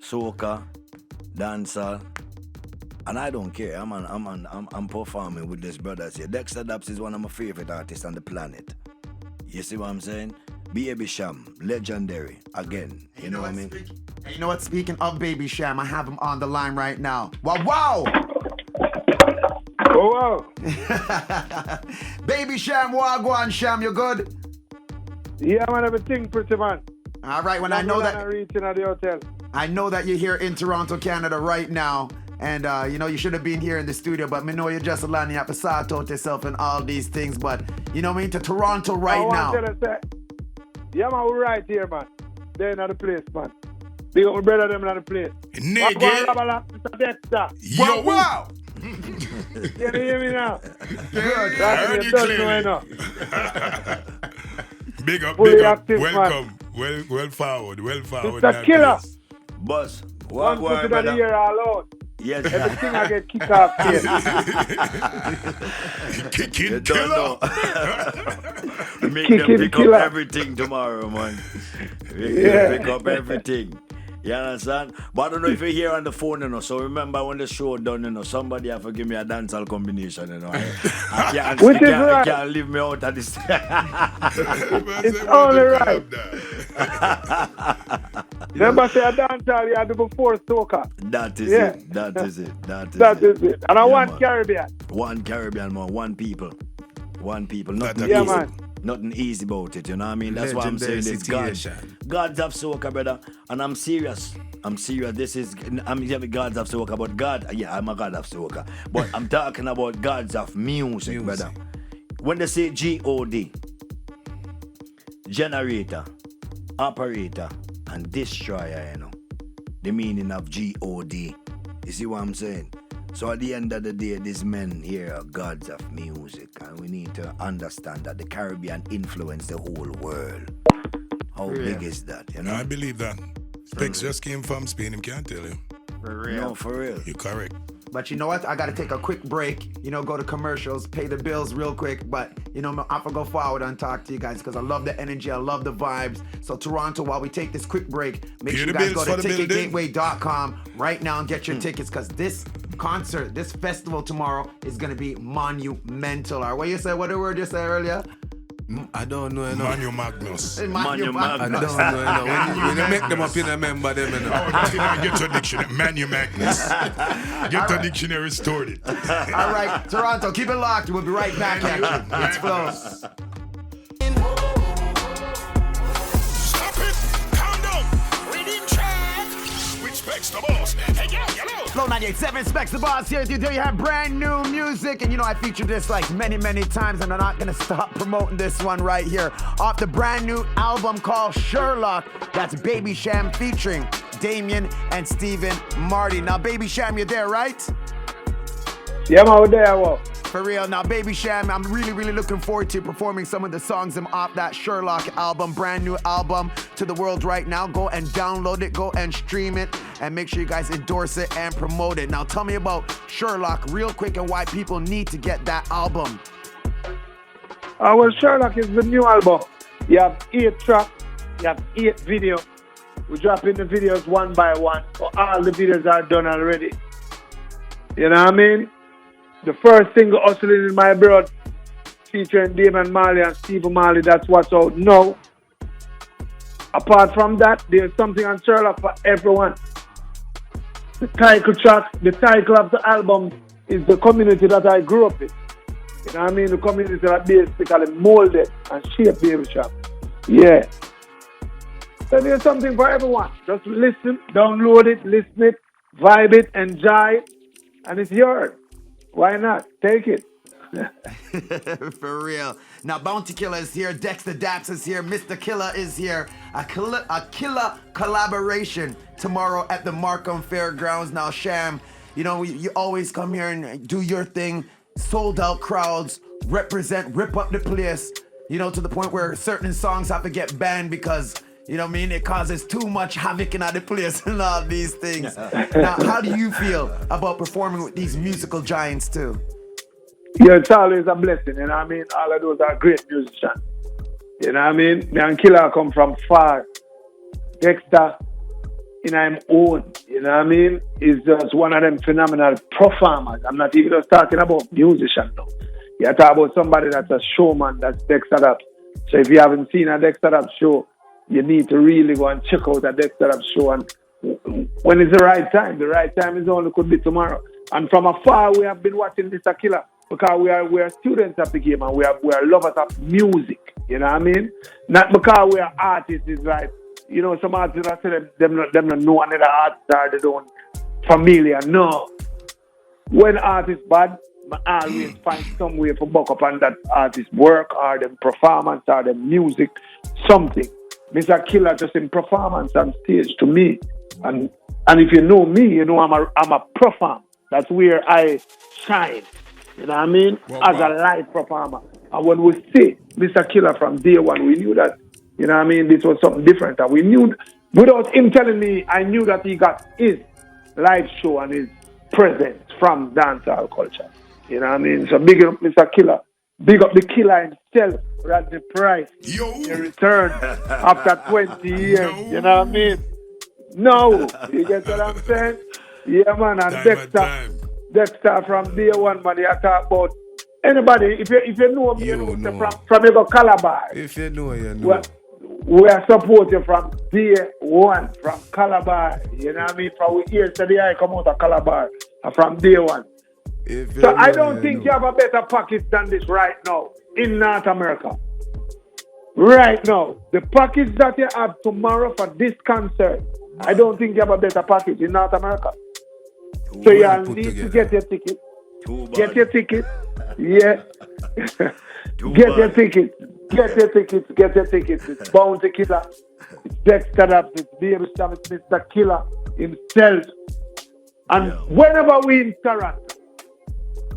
Soca, dancehall, And I don't care. I'm performing with this brothers here. Dexta Daps is one of my favorite artists on the planet. You see what I'm saying? Baby Cham, legendary. Again. You know what I mean? You know what? Speaking of Baby Cham, I have him on the line right now. Wow! Oh, wow. Baby Cham, Wagwan Cham, you good? Yeah, man, everything pretty, man. All right, when I know that I'm reaching at the hotel. I know that you're here in Toronto, Canada right now. And, you know, you should have been here in the studio, but me know you're just landing. You have to sort out yourself and all these things. But, you know what I mean? To Toronto right now. Yeah, man, we're right here, man. They're in the place, man. Big up my brother, them in the place. Nigga. Mr. Dexter. Yo, wow. Can you hear me now? Good. I heard you clearly. Big up, Fully big up. active, Welcome. Well forward. Mr. Killer. Boss, One Wagwan, put it on brother. the ear alone. Yes. Everything I get kicked off here. Kicking You don't killer. know. Make Kick them him, pick killer. up everything tomorrow, man. Make Yeah. them pick up everything. You understand? But I don't know if you're here on the phone, you know. So remember when the show done, you know, somebody have to give me a dancehall combination, you know. I can't, Which is I right. can't leave me out of this. It's only right. Remember, say a dancer, you had to before soca. That is Yeah. it. That is it. That is That it. is it. And I Yeah, want man. Caribbean. One Caribbean, man. One people. One people. Nothing Yeah, easy. man. Nothing easy about it, you know what I mean? That's why I'm Legendary saying this. God, situation. Gods have soca, brother. And I'm serious. I'm serious. I'm Gods of soca, but God, yeah, I'm a God of soca. But I'm talking about Gods of music, brother. When they say G-O-D, generator, operator, and destroyer, you know, the meaning of G-O-D. You see what I'm saying? So at the end of the day, these men here are gods of music, and we need to understand that the Caribbean influenced the whole world. How big is that, you know? I believe that. Specs just came from Spain, him can't tell you. For real. No, for real. You're correct. But you know what? I got to take a quick break, you know, go to commercials, pay the bills real quick. But, you know, I have to go forward and talk to you guys because I love the energy. I love the vibes. So, Toronto, while we take this quick break, make Pay sure the you guys bills go to for the building. ticketgateway.com right now and get your tickets because this concert, this festival tomorrow is going to be monumental. Or what you said, what the word you said earlier? I don't know enough. Manu Magnus. Manu I don't know enough. When you make them up, you don't remember them Oh, enough. let me get your dictionary. Manu Magnus. Get the dictionary stored. All right, Toronto, keep it locked. We'll be right back at you. It's Flow. Stop it! Calm down! Reading track! Which specs the boss? Hey, yo, hello! Flow 98.7, Specs the Boss here with you. There you have brand new music. And you know, I featured this like many, many times, and I'm not going to stop promoting this one right here. Off the brand new album called Sherlock. That's Baby Cham featuring Damien and Stephen Marty. Now, Baby Cham, you're there, right? Yeah, man, we're there, well. For real. Now, Baby Cham, I'm really, really looking forward to performing some of the songs off that Sherlock album, brand new album to the world right now. Go and download it, go and stream it, and make sure you guys endorse it and promote it. Now, tell me about Sherlock real quick and why people need to get that album. Well, Sherlock is the new album. You have 8 tracks, you have 8 videos. We're dropping the videos one by one. So all the videos are done already. You know what I mean? The first single, Hustling in My Blood, featuring Damon Marley and Stephen Marley, that's what's out now. Apart from that, there's something on Sherlock for everyone. The title track, the title of the album is the community that I grew up in. You know what I mean? The community that basically molded and shaped Baby Cham. Yeah. So there's something for everyone. Just listen, download it, listen it, vibe it, enjoy it, and it's yours. Why not? Take it. For real. Now, Bounty Killer is here. Dexta Daps is here. Mr. Killer is here. A killer collaboration tomorrow at the Markham Fairgrounds. Now, Sham, you know, you always come here and do your thing. Sold out crowds. Represent, rip up the place. You know, to the point where certain songs have to get banned because, you know what I mean, it causes too much havoc in the place and all these things. Now, how do you feel about performing with these musical giants too? Yeah, it's always a blessing, you know what I mean? All of those are great musicians. You know what I mean? Me and Killer come from far. Dexter, in his own. You know what I mean? He's just one of them phenomenal performers. I'm not even just talking about musician now. You're talking about somebody that's a showman, that's Dexta Daps. So if you haven't seen a Dexta Daps show, you need to really go and check out a Dexta Daps show. And when is the right time is only could be tomorrow. And from afar, we have been watching Mr. Killa because we are students of the game and we are lovers of music. You know what I mean? Not because we are artists. It's like, you know, some artists that say them not know another artist or they don't familiar. No. When artists bad, I always find some way to buck up on that artist's work or them performance or them music, something. Mr. Killa just in performance on stage to me. And if you know me, you know I'm a performer. That's where I shine. You know what I mean? As a live performer. And when we see Mr. Killa from day one, we knew that, you know what I mean, this was something different. And we knew, without him telling me, I knew that he got his live show and his presence from dancehall culture. You know what I mean? So big up Mr. Killa. Big up the Killa himself, Rodney Price. Yo. He returned after 20 years. You know what I mean? No. You get what I'm saying? Yeah, man. And Dexter from day one, man, you talk about anybody, if you know me, you know. From your Calabar. If you know, you know. We are support you from day one, from Calabar. You know what I mean? From we ears to the eye come out of Calabar. From day one. So I don't think you have a better package than this right now in North America. Right now. The package that you have tomorrow for this concert, I don't think you have a better package in North America. So you need to get your ticket. Get your ticket. Yeah. Get your ticket. Get your tickets. Get your tickets. It's Bounty Killa. It's Dexter Daps. It's Baby Cham. It's Mr. Killa himself. And whenever we in Toronto,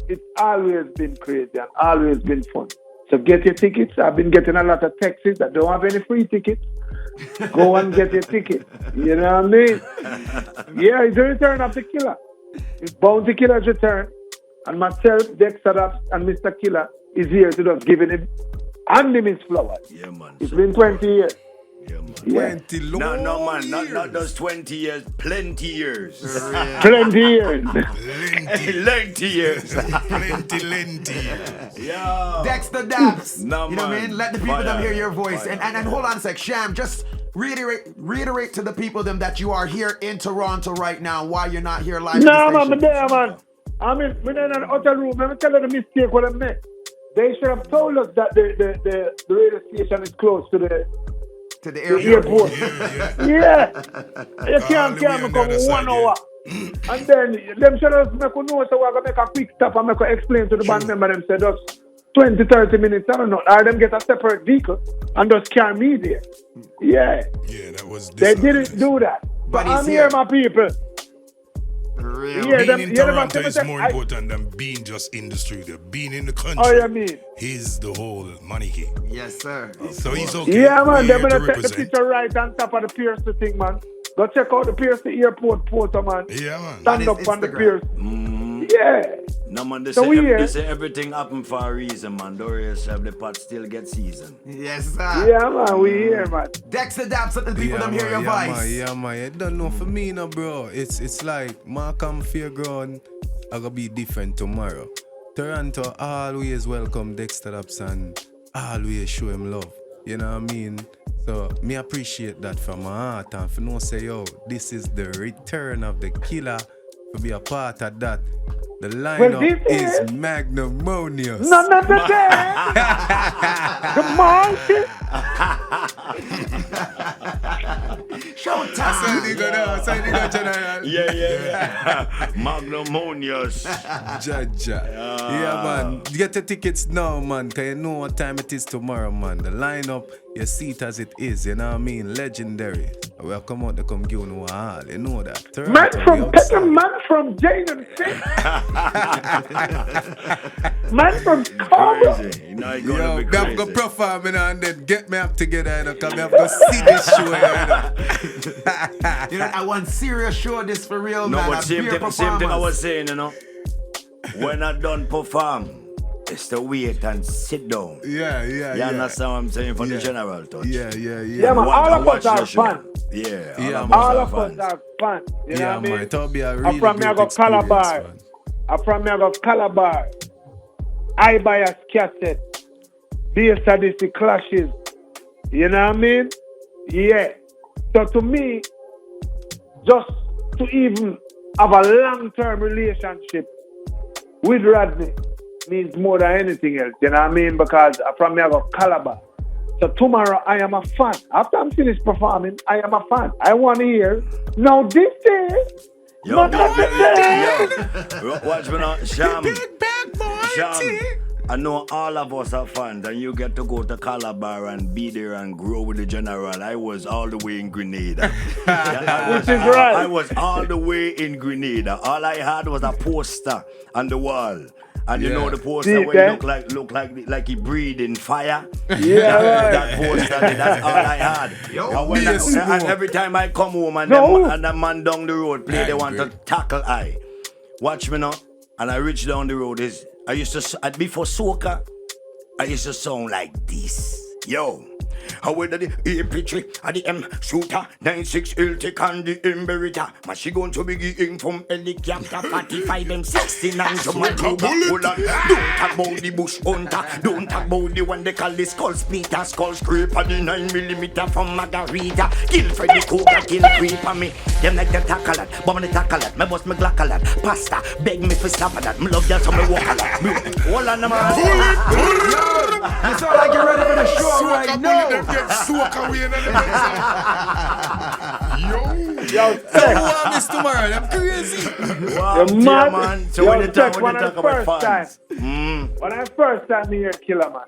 it's always been crazy and always been fun. So get your tickets. I've been getting a lot of texts that don't have any free tickets. Go and get your ticket. You know what I mean? Yeah, it's the return of the Killa. It's Bounty Killa's return. And myself, Dexta Daps, and Mr. Killa is here to just giving him and him his flowers. Yeah, man. It's been 20 years. Yeah, man. Yeah. 20 long No, man. years. Not those 20 years. Plenty years. 20 years. Plenty years. Plenty. Yeah. Dexter Daps. No, you know what I man. mean? Let the people Fire. them hear your voice. Fire. And hold on a sec, Sham, just reiterate to the people them that you are here in Toronto right now, why you're not here live. No, man, I'm there, man. I'm in an hotel room. Let me tell you the mistake what I made. They should have told us that the radio station is close to the airport. Yeah. You can't come 1 hour. And then them should have make a note so we're going to make a quick stop and make a explain to the band member them say just 20-30 minutes, I don't know. Or them get a separate vehicle and just carry me there. Yeah. Yeah, that was They didn't do that. But I'm here, my people. Yeah, being in Toronto is more important than being just in the studio. Being in the country, oh, you mean? He's the whole money king. Yes, sir. So he's okay. Yeah, man, they're We're going here to take the picture right on top of the Pierce thing, man. Go check out the Pierce airport photo, man. Yeah, man. Stand up on the Pierce. Yeah. No, man, they So say everything happened for a reason, man. Don't worry yourself, the pot still gets seasoned. Yes, sir. Yeah, man, we here, man. Dexter Daps, let the people them hear your voice. Yeah, man. You don't know for me, no, bro. It's like Markham Fairground. I gonna be different tomorrow. Toronto always welcome Dexter Daps and always show him love. You know what I mean? So me appreciate that from my heart and for no say, yo, this is the return of the Killa. To be a part of that. The lineup is magnanimous. No, the mountain. Showtime. General. Yeah. Magnanimous. Jaja. Yeah, man. Get the tickets now, man, because you know what time it is tomorrow, man. The lineup, you see it as it is, you know what I mean? Legendary. We'll come out to come give you all, you know that. Man from Jane and Finn. Man from Cobra. You know, you're Yo, gonna be we have crazy. to perform, you know, and then get me up together, you know, because we have to see this show, you know. You know, I want serious show this for real, No, man. but same thing I was saying, you know. When I done perform, It's to wait and sit down. Yeah. You understand what I'm saying for the general touch? Yeah. Yeah, man, all of us are fun. Yeah, All of us are fun. You know what I mean? It'll be a I'm really from great Yago experience, Calabar. man. I'm from Yago Calabar. I buy a cassette. Bass are this the clashes. You know what I mean? Yeah. So to me, just to even have a long-term relationship with Rodney means more than anything else. You know what I mean? Because I'm from Yago Calabar. So tomorrow I am a fan. After I'm finished performing, I am a fan. I want to hear. Now this is. Yo, watch me now, Sham. Big bad boy. Sham, I know all of us are fans, and you get to go to Calabar and be there and grow with the general. I was all the way in Grenada. Which is right. I was all the way in Grenada. All I had was a poster on the wall. And you know the poster where he look like he breathing fire. Yeah, that poster, that's all I had. And every time I come home and the man down the road play, they want to tackle I. Watch me now. And I reach down the road. I used to before soca, I used to sound like this. Yo. How whether the AP3 or the M shooter 96 Iltic and the Emberita. But she going to be getting from helicopter 45 M69 to my Don't talk about the bush hunter. Don't talk about the one they call the skull splitter, skull scraper, the 9mm from Margarita. Kill Freddy Cougar, kill creeper me. Them like the tackle that, bomb the tackle that. Me bust me glock a lot. Pasta, beg me for stop that. Me love that so me walk a lot. Hold on, man. You sound like you're ready for the show right now. Get soak away in the Yo, Who miss tomorrow? I'm crazy. Wow, man. So when you talk about fans. When I first time here Killa, man,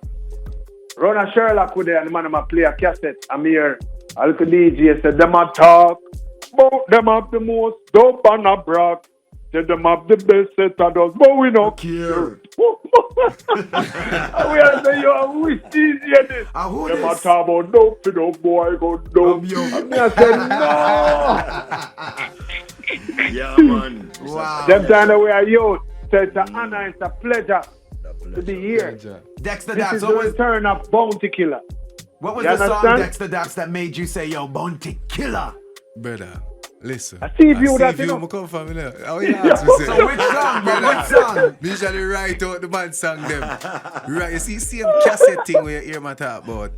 Rona Sherlock with there and the man I play a cassette. I'm here. A little DJ said them a talk. Both them have the most dope and a brag. Say them have the best set of those, but we don't care. We are saying you are wish easier this. Them a talk about dope to dope boy go dope. And I said no. Yeah, man. Wow. Them time that we are youth. So it's an honor, it's a pleasure to be here. Dexta This Daps, is the return of Bounty Killer. what was You the song, understand? Dexta Daps, that made you say, yo, Bounty Killer? Brother, listen. I see you that, you know. I come from, you know. How you ask me, say? So which song, bro? Which song? Me usually write out the man song them. Right, you see same cassette thing where you hear my talk about.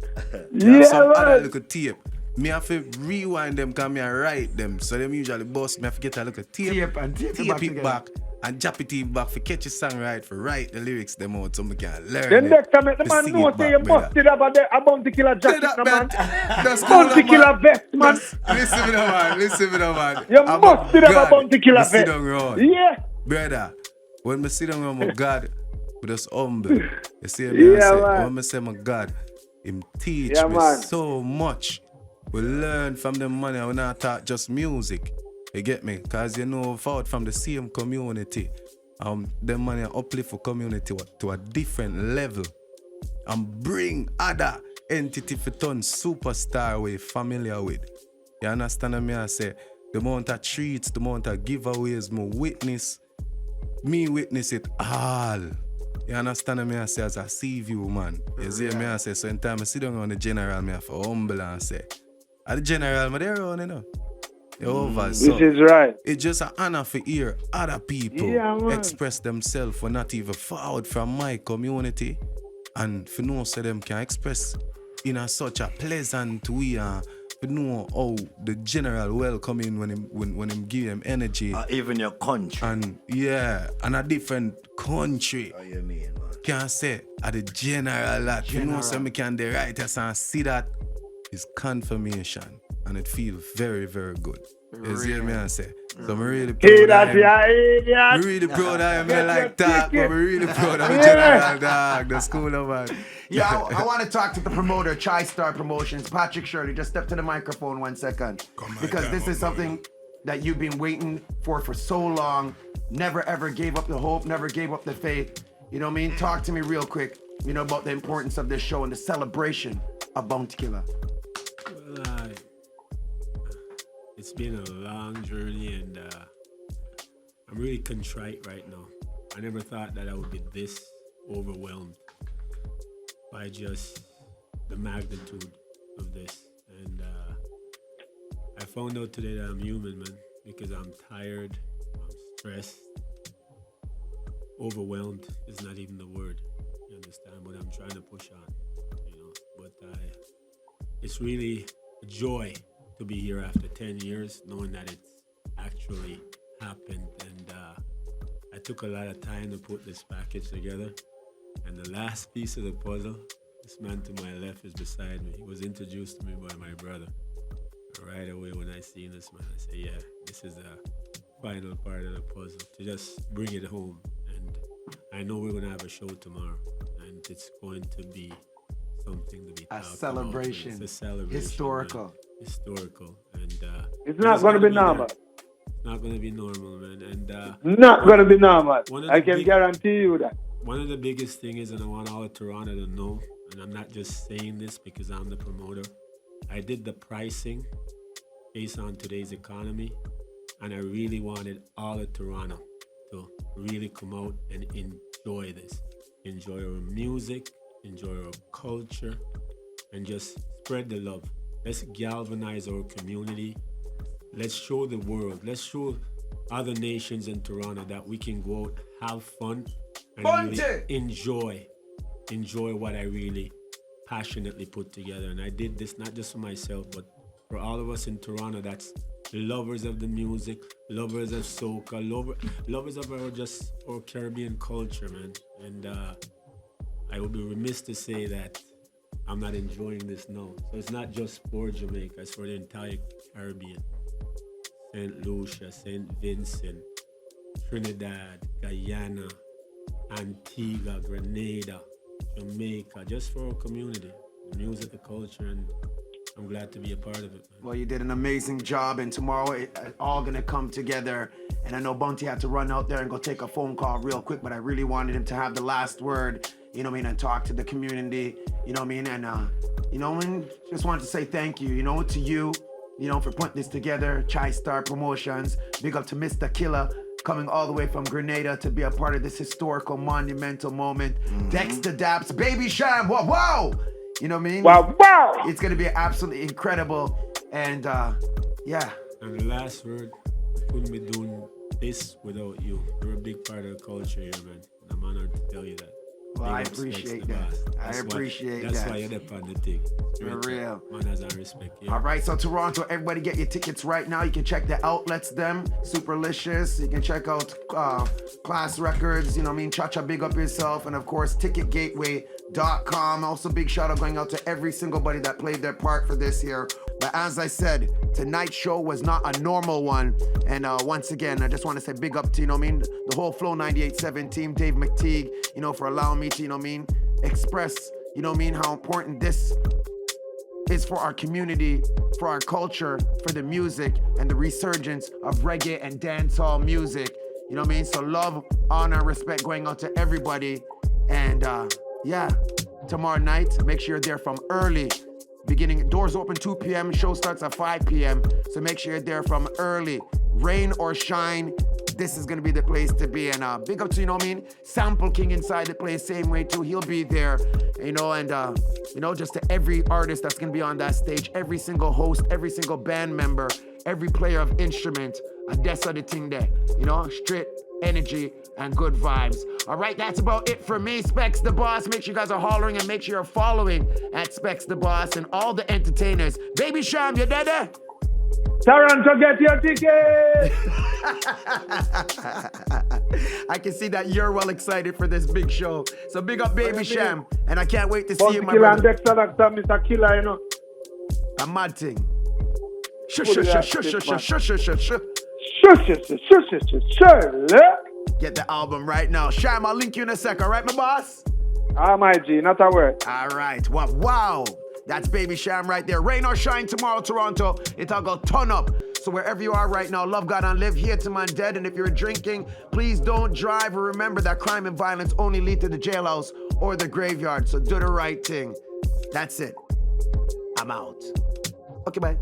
You have some other little tape. Me have to rewind them because me I write them. So them usually bust me have to get a little tape And tape it back and drop it back for catch a song right, for write the lyrics them out so me can learn. Then it, next time the to man sing know it say back, you brother. busted up a Bounty Killer jacket, Say that, no, man. That's cool, Bounty man. Killer vest, man. Listen me now, man. Listen me now, man. You busted up a Bounty Killer Me sit vest. down round. Yeah. Brother, when me sit down around my God, we just humble. You see me, Yeah, I say, man. when me say my God, him teach Yeah, me man. so much. We learn from them money and we not talk just music. You get me? Cause you know, out from the same community. Them money uplift the community to a different level. And bring other entity for turn superstar we familiar with. You understand me? I say the amount of treats, the amount of giveaways, me witness it all. You understand me? I say as a sea view man. You see me? I say so in time I sit down on the general, me have to humble and say, at the general, me there around, you know. You over. So This is right. it's just an honor for hear other people express themselves when not even forward from my community. And for know so them can express in a such a pleasant way and for know how the general welcoming when him give him energy. Even your country. And and a different country. What you mean, man? Can say at the general that you know so me can the writers and see that is confirmation. And it feels very, very good. You see me and say. So I'm really proud of him. I'm really proud of him. I like that, but I'm really proud of the general dog. The school of man. Yeah, I want to talk to the promoter, Chai Star Promotions, Patrick Shirley. Just step to the microphone 1 second. Because this is something that you've been waiting for so long. Never ever gave up the hope, never gave up the faith. You know what I mean? Talk to me real quick, you know, about the importance of this show and the celebration of Bounty Killer. Well, it's been a long journey and I'm really contrite right now. I never thought that I would be this overwhelmed by just the magnitude of this. And I found out today that I'm human, man, because I'm tired, I'm stressed. Overwhelmed is not even the word, you understand? But I'm trying to push on, you know. But it's really a joy to be here after 10 years, knowing that it's actually happened. And I took a lot of time to put this package together. And the last piece of the puzzle, this man to my left is beside me. He was introduced to me by my brother. Right away when I seen this man, I said, yeah, this is the final part of the puzzle, to just bring it home. And I know we're going to have a show tomorrow, and it's going to be something to be A talked celebration. about. It's a celebration. Historical. Man. Historical. And It's not going to be normal. It's not going to be normal, man. And not going to be normal. I can big, guarantee you that. One of the biggest thing is, and I want all of Toronto to know, and I'm not just saying this because I'm the promoter, I did the pricing based on today's economy, and I really wanted all of Toronto to really come out and enjoy this. Enjoy our music, enjoy our culture, and just spread the love. Let's galvanize our community. Let's show the world, let's show other nations in Toronto that we can go out, have fun, and really enjoy what I really passionately put together. And I did this not just for myself, but for all of us in Toronto that's lovers of the music, lovers of soca, lovers of our Caribbean culture, man. And I would be remiss to say that I'm not enjoying this now. So it's not just for Jamaica, it's for the entire Caribbean. St. Lucia, St. Vincent, Trinidad, Guyana, Antigua, Grenada, Jamaica, just for our community, the music, the culture, and I'm glad to be a part of it, man. Well, you did an amazing job, and tomorrow it's all gonna come together. And I know Bunty had to run out there and go take a phone call real quick, but I really wanted him to have the last word, you know what I mean, and talk to the community, you know what I mean, and you know, and just wanted to say thank you, you know, to you, you know, for putting this together. Chai Star Promotions, big up to Mr. Killa, coming all the way from Grenada to be a part of this historical, monumental moment. Dexta Daps, Baby Cham, whoa! You know what I mean? Wow! It's gonna be absolutely incredible, and yeah. And the last word, I couldn't be doing this without you. You're a big part of the culture here, man. And I'm honored to tell you that. Well, I Big up appreciate Specs the that. Boss. I appreciate that. That's why you're up on the thing. For real. Man has our respect. Yeah. All right, so Toronto, everybody get your tickets right now. You can check the outlets, them, Superlicious. You can check out Class Records, you know what I mean? Cha-Cha, big up yourself. And of course, ticketgateway.com. Also, big shout out going out to every single buddy that played their part for this year. But as I said, tonight's show was not a normal one. And once again, I just want to say big up to, you know what I mean, the whole Flow 98.7 team, Dave McTeague, you know, for allowing me to, you know what I mean, express, you know what I mean, how important this is for our community, for our culture, for the music, and the resurgence of reggae and dancehall music. You know what I mean? So love, honor, respect going out to everybody. And yeah, tomorrow night, make sure you're there from early. Beginning, doors open 2 p.m., show starts at 5 p.m. So make sure you're there from early. Rain or shine, this is gonna be the place to be. And big up to, you know what I mean, Sample King inside the place, same way too, he'll be there. You know, and you know, just to every artist that's gonna be on that stage, every single host, every single band member, every player of instrument, and that's the thing there. You know, straight energy and good vibes. All right, that's about it for me, Specs the Boss. Make sure you guys are hollering and make sure you're following at Specs the Boss and all the entertainers. Baby Sham, you there? Toronto, get your ticket! I can see that you're well excited for this big show. So big up Baby Sham, and I can't wait to see you, my Killa and brother. Dexter Daps, Mr. Killa, you know. A mad thing. Shush. Get the album right now. Sham, I'll link you in a sec, all right, my boss? My G, not a word. All right. Wow. That's Baby Sham right there. Rain or shine tomorrow, Toronto. It'll go ton up. So wherever you are right now, love God and live here to man dead. And if you're drinking, please don't drive. Or remember that crime and violence only lead to the jailhouse or the graveyard. So do the right thing. That's it. I'm out. Okay, bye.